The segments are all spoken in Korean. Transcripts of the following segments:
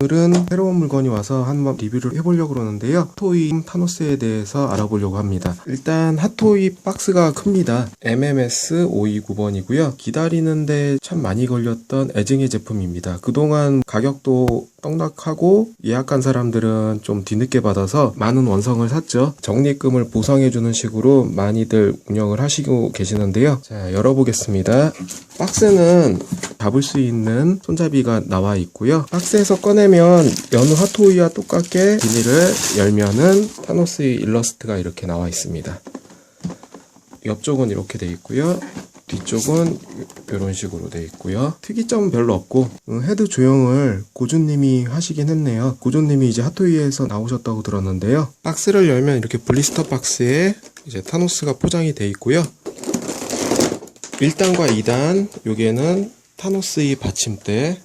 오늘은 새로운 물건이 와서 한번 리뷰를 해보려고 그러는데요. 핫토이 타노스에 대해서 알아보려고 합니다. 일단 핫토이 박스가 큽니다. MMS 529번이고요. 기다리는데 참 많이 걸렸던 애증의 제품입니다. 그동안 가격도 떡락하고 예약한 사람들은 좀 뒤늦게 받아서 많은 원성을 샀죠. 적립금을 보상해주는 식으로 많이들 운영을 하시고 계시는데요. 자, 열어보겠습니다. 박스는 잡을 수 있는 손잡이가 나와 있고요. 박스에서 꺼내면 여느 핫토이와 똑같게 비닐을 열면은 타노스의 일러스트가 이렇게 나와 있습니다. 옆쪽은 이렇게 되어 있고요. 뒤쪽은 이런 식으로 되어 있고요. 특이점은 별로 없고 헤드 조형을 고준님이 하시긴 했네요. 고준님이 이제 핫토이에서 나오셨다고 들었는데요. 박스를 열면 이렇게 블리스터 박스에 이제 타노스가 포장이 되어 있고요. 1단과 2단, 여기에는 타노스의 받침대,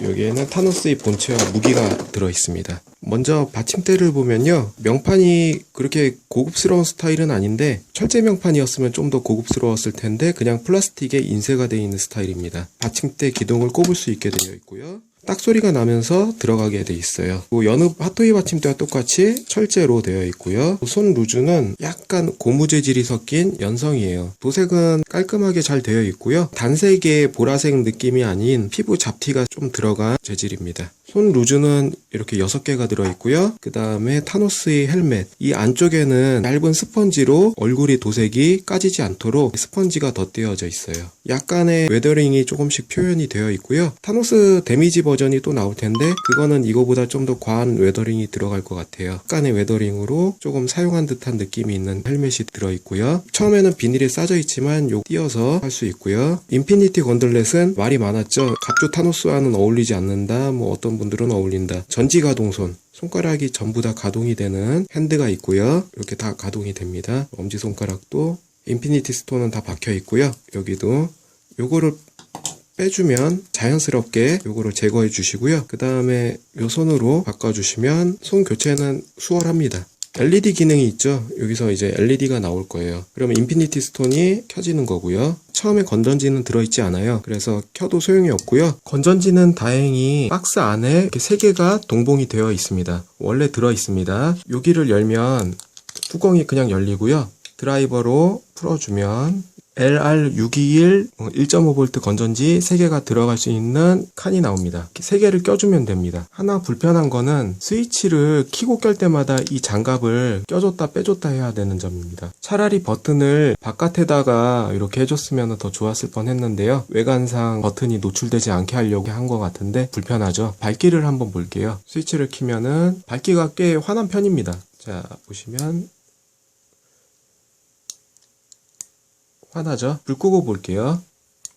여기에는 타노스의 본체와 무기가 들어있습니다. 먼저 받침대를 보면요, 명판이 그렇게 고급스러운 스타일은 아닌데 철제 명판이었으면 좀 더 고급스러웠을 텐데 그냥 플라스틱에 인쇄가 되어 있는 스타일입니다. 받침대 기둥을 꼽을 수 있게 되어 있고요. 딱 소리가 나면서 들어가게 돼 있어요. 여느 핫토이 받침대와 똑같이 철제로 되어 있고요. 손 루즈는 약간 고무 재질이 섞인 연성이에요. 도색은 깔끔하게 잘 되어 있고요. 단색의 보라색 느낌이 아닌 피부 잡티가 좀 들어간 재질입니다. 손 루즈는 이렇게 6개가 들어있고요. 그 다음에 타노스의 헬멧, 이 안쪽에는 얇은 스펀지로 얼굴이 도색이 까지지 않도록 스펀지가 덧대어져 있어요. 약간의 웨더링이 조금씩 표현이 되어 있고요. 타노스 데미지 버전이 또 나올 텐데 그거는 이거보다 좀 더 과한 웨더링이 들어갈 것 같아요. 약간의 웨더링으로 조금 사용한 듯한 느낌이 있는 헬멧이 들어있고요. 처음에는 비닐에 싸져 있지만 요 띄어서 할 수 있고요. 인피니티 건들렛은 말이 많았죠. 갑주 타노스와는 어울리지 않는다, 뭐 어떤 분들은 어울린다. 전지 가동손, 손가락이 전부 다 가동이 되는 핸드가 있고요. 이렇게 다 가동이 됩니다. 엄지손가락도 인피니티 스톤은 다 박혀 있고요. 여기도 요거를 빼주면 자연스럽게 요거를 제거해 주시고요. 그 다음에 요 손으로 바꿔주시면 손 교체는 수월합니다. LED 기능이 있죠. 여기서 이제 LED가 나올 거예요. 그러면 인피니티 스톤이 켜지는 거고요. 처음에 건전지는 들어있지 않아요. 그래서 켜도 소용이 없고요. 건전지는 다행히 박스 안에 이렇게 3개가 동봉이 되어 있습니다. 원래 들어있습니다. 여기를 열면 뚜껑이 그냥 열리고요. 드라이버로 풀어주면 LR621 1.5V 건전지 3개가 들어갈 수 있는 칸이 나옵니다. 3개를 껴주면 됩니다. 하나 불편한 거는 스위치를 켜고 켤 때마다 이 장갑을 껴줬다 빼줬다 해야 되는 점입니다. 차라리 버튼을 바깥에다가 이렇게 해줬으면 더 좋았을 뻔 했는데요. 외관상 버튼이 노출되지 않게 하려고 한 것 같은데 불편하죠. 밝기를 한번 볼게요. 스위치를 켜면은 밝기가 꽤 환한 편입니다. 자, 보시면 환하죠? 불 끄고 볼게요.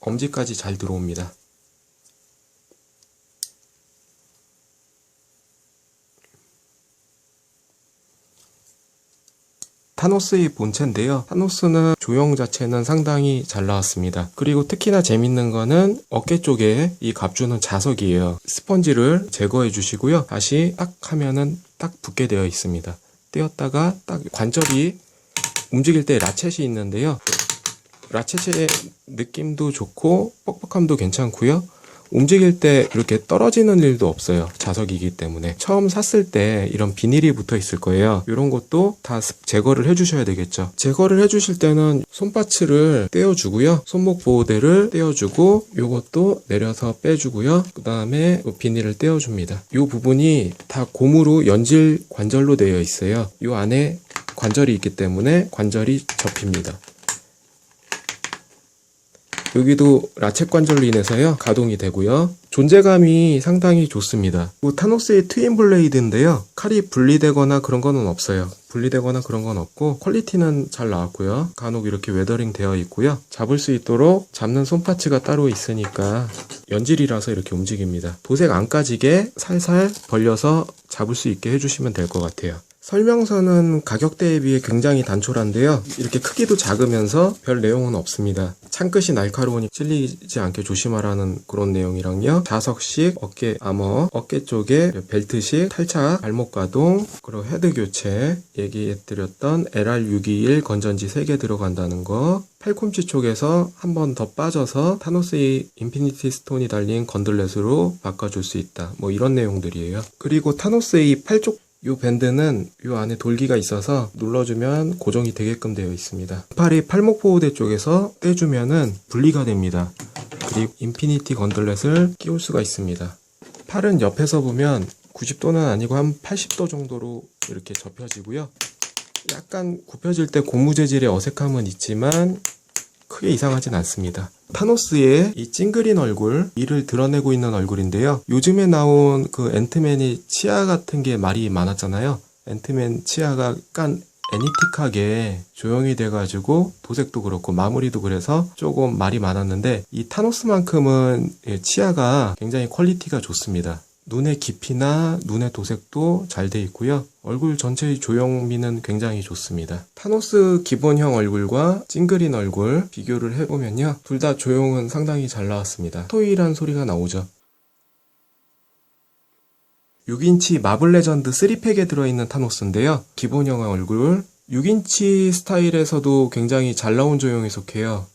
엄지까지 잘 들어옵니다. 타노스의 본체인데요. 타노스는 조형 자체는 상당히 잘 나왔습니다. 그리고 특히나 재밌는 거는 어깨 쪽에 이 갑주는 자석이에요. 스펀지를 제거해 주시고요. 다시 딱 하면은 딱 붙게 되어 있습니다. 떼었다가 딱 관절이 움직일 때 라쳇이 있는데요. 라쳇의 느낌도 좋고 뻑뻑함도 괜찮고요. 움직일 때 이렇게 떨어지는 일도 없어요. 자석이기 때문에. 처음 샀을 때 이런 비닐이 붙어 있을 거예요. 이런 것도 다 제거를 해주셔야 되겠죠. 제거를 해주실 때는 손바츠를 떼어주고요. 손목 보호대를 떼어주고 요것도 내려서 빼주고요. 그 다음에 비닐을 떼어줍니다. 이 부분이 다 고무로 연질 관절로 되어 있어요. 이 안에 관절이 있기 때문에 관절이 접힙니다. 여기도 라쳇 관절로 인해서요 가동이 되고요. 존재감이 상당히 좋습니다. 타노스의 트윈 블레이드인데요. 칼이 분리되거나 그런 거는 없어요. 분리되거나 그런 건 없고 퀄리티는 잘 나왔고요. 간혹 이렇게 웨더링 되어 있고요. 잡을 수 있도록 잡는 손파츠가 따로 있으니까 연질이라서 이렇게 움직입니다. 도색 안 까지게 살살 벌려서 잡을 수 있게 해주시면 될 것 같아요. 설명서는 가격대에 비해 굉장히 단촐한데요. 이렇게 크기도 작으면서 별 내용은 없습니다. 창끝이 날카로우니 찔리지 않게 조심하라는 그런 내용이랑요. 자석식 어깨 아머, 어깨 쪽에 벨트식 탈착, 발목 가동, 그리고 헤드 교체, 얘기해드렸던 LR621 건전지 3개 들어간다는 거, 팔꿈치 쪽에서 한 번 더 빠져서 타노스의 인피니티 스톤이 달린 건들렛으로 바꿔줄 수 있다. 뭐 이런 내용들이에요. 그리고 타노스의 팔 쪽 이 밴드는 이 안에 돌기가 있어서 눌러주면 고정이 되게끔 되어 있습니다. 팔이 팔목 보호대 쪽에서 떼주면은 분리가 됩니다. 그리고 인피니티 건들렛을 끼울 수가 있습니다. 팔은 옆에서 보면 90도는 아니고 한 80도 정도로 이렇게 접혀지고요. 약간 굽혀질 때 고무 재질의 어색함은 있지만 크게 이상하진 않습니다. 타노스의 이 찡그린 얼굴, 이를 드러내고 있는 얼굴인데요. 요즘에 나온 그 앤트맨이 치아 같은 게 말이 많았잖아요. 앤트맨 치아가 약간 애니틱하게 조형이 돼가지고 도색도 그렇고 마무리도 그래서 조금 말이 많았는데, 이 타노스만큼은 치아가 굉장히 퀄리티가 좋습니다. 눈의 깊이나 눈의 도색도 잘 돼 있고요. 얼굴 전체의 조형미는 굉장히 좋습니다. 타노스 기본형 얼굴과 찡그린 얼굴 비교를 해보면요. 둘 다 조형은 상당히 잘 나왔습니다. 토이란 소리가 나오죠. 6인치 마블 레전드 3팩에 들어있는 타노스인데요. 기본형 얼굴 6인치 스타일에서도 굉장히 잘 나온 조형에 속해요.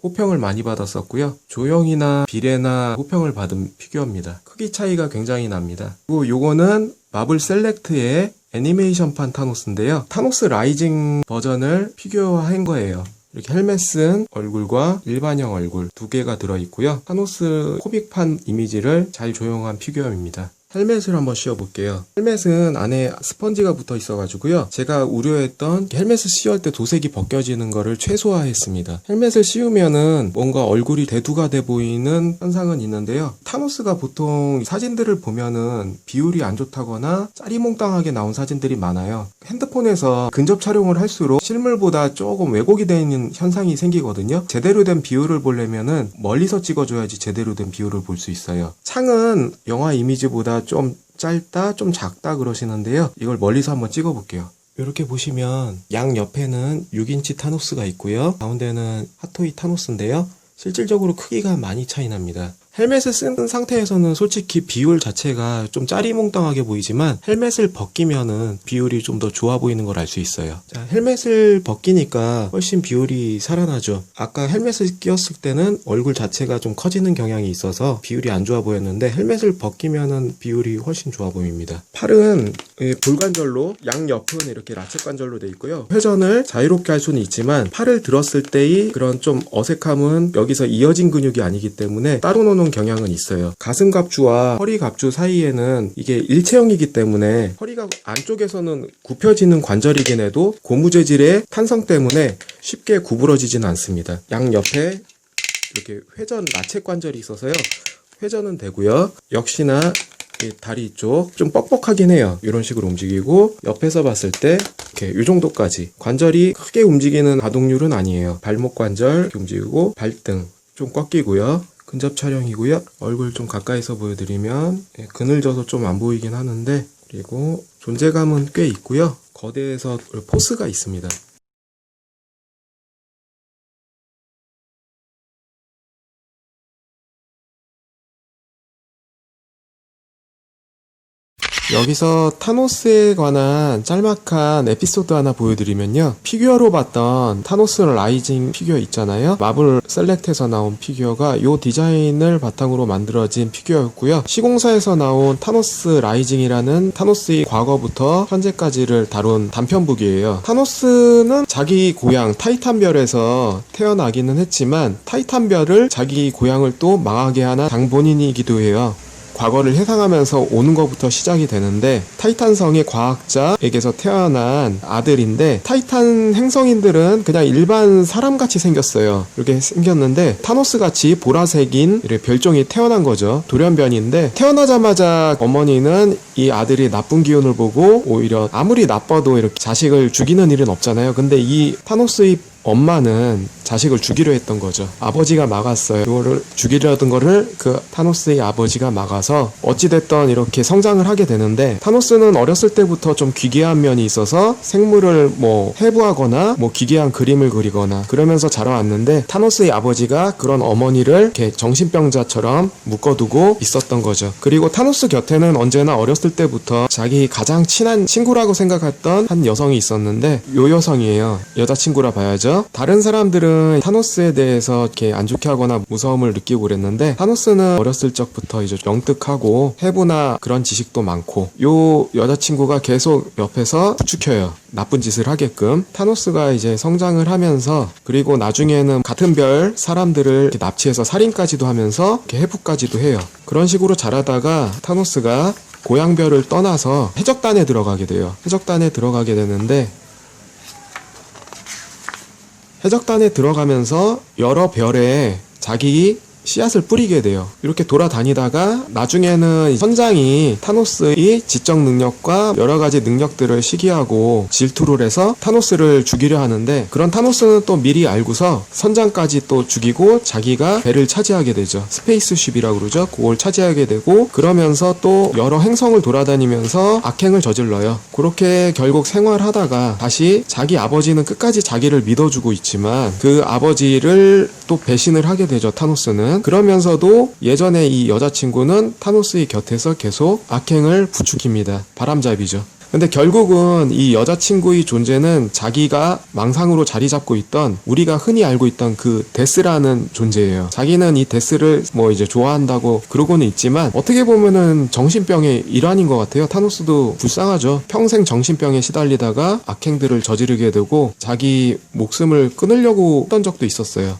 호평을 많이 받았었고요. 조형이나 비례나 호평을 받은 피규어입니다. 크기 차이가 굉장히 납니다. 그리고 요거는 마블 셀렉트의 애니메이션판 타노스인데요. 타노스 라이징 버전을 피규어화한 거예요. 이렇게 헬멧 쓴 얼굴과 일반형 얼굴 두 개가 들어있고요. 타노스 코믹판 이미지를 잘 조형한 피규어입니다. 헬멧을 한번 씌워볼게요. 헬멧은 안에 스펀지가 붙어 있어가지고요. 제가 우려했던 헬멧을 씌울 때 도색이 벗겨지는 거를 최소화했습니다. 헬멧을 씌우면은 뭔가 얼굴이 대두가 돼 보이는 현상은 있는데요. 타노스가 보통 사진들을 보면은 비율이 안 좋다거나 짜리몽땅하게 나온 사진들이 많아요. 핸드폰에서 근접 촬영을 할수록 실물보다 조금 왜곡이 되어 있는 현상이 생기거든요. 제대로 된 비율을 보려면은 멀리서 찍어줘야지 제대로 된 비율을 볼 수 있어요. 창은 영화 이미지보다 좀 짧다, 좀 작다 그러시는데요. 이걸 멀리서 한번 찍어 볼게요. 이렇게 보시면 양 옆에는 6인치 타노스가 있고요. 가운데는 핫토이 타노스인데요. 실질적으로 크기가 많이 차이 납니다. 헬멧을 쓴 상태에서는 솔직히 비율 자체가 좀 짜리몽땅하게 보이지만 헬멧을 벗기면은 비율이 좀 더 좋아 보이는 걸 알 수 있어요. 자, 헬멧을 벗기니까 훨씬 비율이 살아나죠. 아까 헬멧을 끼웠을 때는 얼굴 자체가 좀 커지는 경향이 있어서 비율이 안 좋아 보였는데 헬멧을 벗기면은 비율이 훨씬 좋아 보입니다. 팔은 볼관절로, 양옆은 이렇게 라쳇 관절로 되어 있고요. 회전을 자유롭게 할 수는 있지만 팔을 들었을 때의 그런 좀 어색함은 여기서 이어진 근육이 아니기 때문에 따로 놓는 경향은 있어요. 가슴 갑주와 허리 갑주 사이에는 이게 일체형이기 때문에 허리가 안쪽에서는 굽혀지는 관절이긴 해도 고무 재질의 탄성 때문에 쉽게 구부러지진 않습니다. 양 옆에 이렇게 회전 라쳇 관절이 있어서요. 회전은 되고요. 역시나 이 다리 쪽 좀 뻑뻑하긴 해요. 이런 식으로 움직이고 옆에서 봤을 때 이렇게 이 정도까지 관절이 크게 움직이는 가동률은 아니에요. 발목 관절 이렇게 움직이고 발등 좀 꺾이고요. 근접 촬영이고요. 얼굴 좀 가까이서 보여드리면 그늘져서 좀 안 보이긴 하는데, 그리고 존재감은 꽤 있고요. 거대해서 포스가 있습니다. 여기서 타노스에 관한 짤막한 에피소드 하나 보여드리면요. 피규어로 봤던 타노스 라이징 피규어 있잖아요. 마블 셀렉트에서 나온 피규어가 이 디자인을 바탕으로 만들어진 피규어였고요. 시공사에서 나온 타노스 라이징이라는 타노스의 과거부터 현재까지를 다룬 단편북이에요. 타노스는 자기 고향 타이탄별에서 태어나기는 했지만 타이탄별을 자기 고향을 또 망하게 하는 장본인이기도 해요. 과거를 회상하면서 오는 것부터 시작이 되는데, 타이탄성의 과학자에게서 태어난 아들인데, 타이탄 행성인들은 그냥 일반 사람같이 생겼어요. 이렇게 생겼는데 타노스같이 보라색인 이렇게 별종이 태어난 거죠. 돌연변인데, 태어나자마자 어머니는 이 아들이 나쁜 기운을 보고 오히려 아무리 나빠도 이렇게 자식을 죽이는 일은 없잖아요. 근데 이 타노스의 엄마는 자식을 죽이려 했던 거죠. 아버지가 막았어요. 이거를 죽이려던 거를 그 타노스의 아버지가 막아서 어찌됐던 이렇게 성장을 하게 되는데, 타노스는 어렸을 때부터 좀 기괴한 면이 있어서 생물을 뭐 해부하거나 뭐 기괴한 그림을 그리거나 그러면서 자라왔는데, 타노스의 아버지가 그런 어머니를 이렇게 정신병자처럼 묶어두고 있었던 거죠. 그리고 타노스 곁에는 언제나 어렸을 때부터 자기 가장 친한 친구라고 생각했던 한 여성이 있었는데, 요 여성이에요. 여자친구라 봐야죠. 다른 사람들은 타노스에 대해서 이렇게 안 좋게 하거나 무서움을 느끼고 그랬는데, 타노스는 어렸을 적부터 이제 영특하고 해부나 그런 지식도 많고, 요 여자친구가 계속 옆에서 부추켜요. 나쁜 짓을 하게끔. 타노스가 이제 성장을 하면서, 그리고 나중에는 같은 별 사람들을 이렇게 납치해서 살인까지도 하면서 이렇게 해부까지도 해요. 그런 식으로 자라다가 타노스가 고향별을 떠나서 해적단에 들어가게 돼요. 해적단에 들어가게 되는데, 해적단에 들어가면서 여러 별에 자기 씨앗을 뿌리게 돼요. 이렇게 돌아다니다가 나중에는 선장이 타노스의 지적 능력과 여러 가지 능력들을 시기하고 질투를 해서 타노스를 죽이려 하는데, 그런 타노스는 또 미리 알고서 선장까지 또 죽이고 자기가 배를 차지하게 되죠. 스페이스쉽이라고 그러죠. 그걸 차지하게 되고, 그러면서 또 여러 행성을 돌아다니면서 악행을 저질러요. 그렇게 결국 생활하다가 다시 자기 아버지는 끝까지 자기를 믿어주고 있지만 그 아버지를 또 배신을 하게 되죠, 타노스는. 그러면서도 예전에 이 여자친구는 타노스의 곁에서 계속 악행을 부추깁니다. 바람잡이죠. 근데 결국은 이 여자친구의 존재는 자기가 망상으로 자리 잡고 있던, 우리가 흔히 알고 있던 그 데스라는 존재예요. 자기는 이 데스를 뭐 이제 좋아한다고 그러고는 있지만 어떻게 보면은 정신병의 일환인 것 같아요. 타노스도 불쌍하죠. 평생 정신병에 시달리다가 악행들을 저지르게 되고 자기 목숨을 끊으려고 했던 적도 있었어요.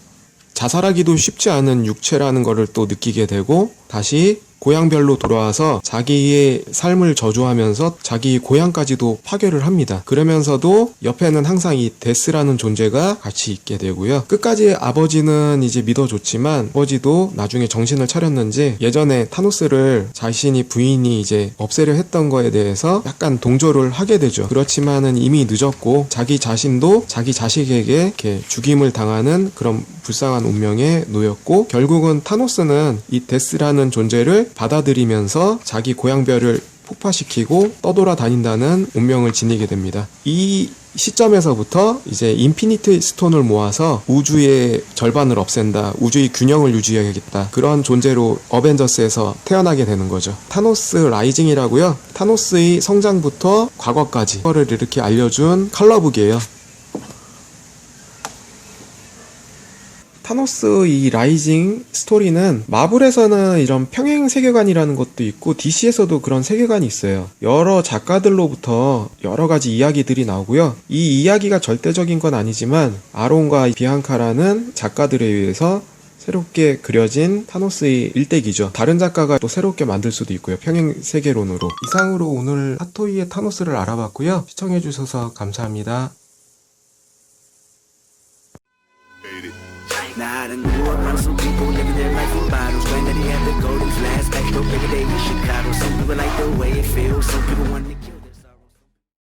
자살하기도 쉽지 않은 육체라는 것을 또 느끼게 되고, 다시 고향별로 돌아와서 자기의 삶을 저주하면서 자기 고향까지도 파괴를 합니다. 그러면서도 옆에는 항상 이 데스라는 존재가 같이 있게 되고요. 끝까지 아버지는 이제 믿어줬지만 아버지도 나중에 정신을 차렸는지 예전에 타노스를 자신이 부인이 이제 없애려 했던 거에 대해서 약간 동조를 하게 되죠. 그렇지만은 이미 늦었고 자기 자신도 자기 자식에게 이렇게 죽임을 당하는 그런 불쌍한 운명에 놓였고, 결국은 타노스는 이 데스라는 존재를 받아들이면서 자기 고향별을 폭파시키고 떠돌아다닌다는 운명을 지니게 됩니다. 이 시점에서부터 이제 인피니트 스톤을 모아서 우주의 절반을 없앤다, 우주의 균형을 유지해야겠다, 그런 존재로 어벤져스에서 태어나게 되는 거죠. 타노스 라이징이라고요. 타노스의 성장부터 과거까지 그거를 이렇게 알려준 컬러북이에요. 타노스 이 라이징 스토리는 마블에서는 이런 평행 세계관이라는 것도 있고 DC에서도 그런 세계관이 있어요. 여러 작가들로부터 여러 가지 이야기들이 나오고요. 이 이야기가 절대적인 건 아니지만 아론과 비앙카라는 작가들에 의해서 새롭게 그려진 타노스의 일대기죠. 다른 작가가 또 새롭게 만들 수도 있고요. 평행 세계론으로. 이상으로 오늘 핫토이의 타노스를 알아봤고요. 시청해주셔서 감사합니다. Now I done grew up around some people living their life in bottles. Granddaddy had the golden flash back, no bigger day in Chicago. Some people like the way it feels, some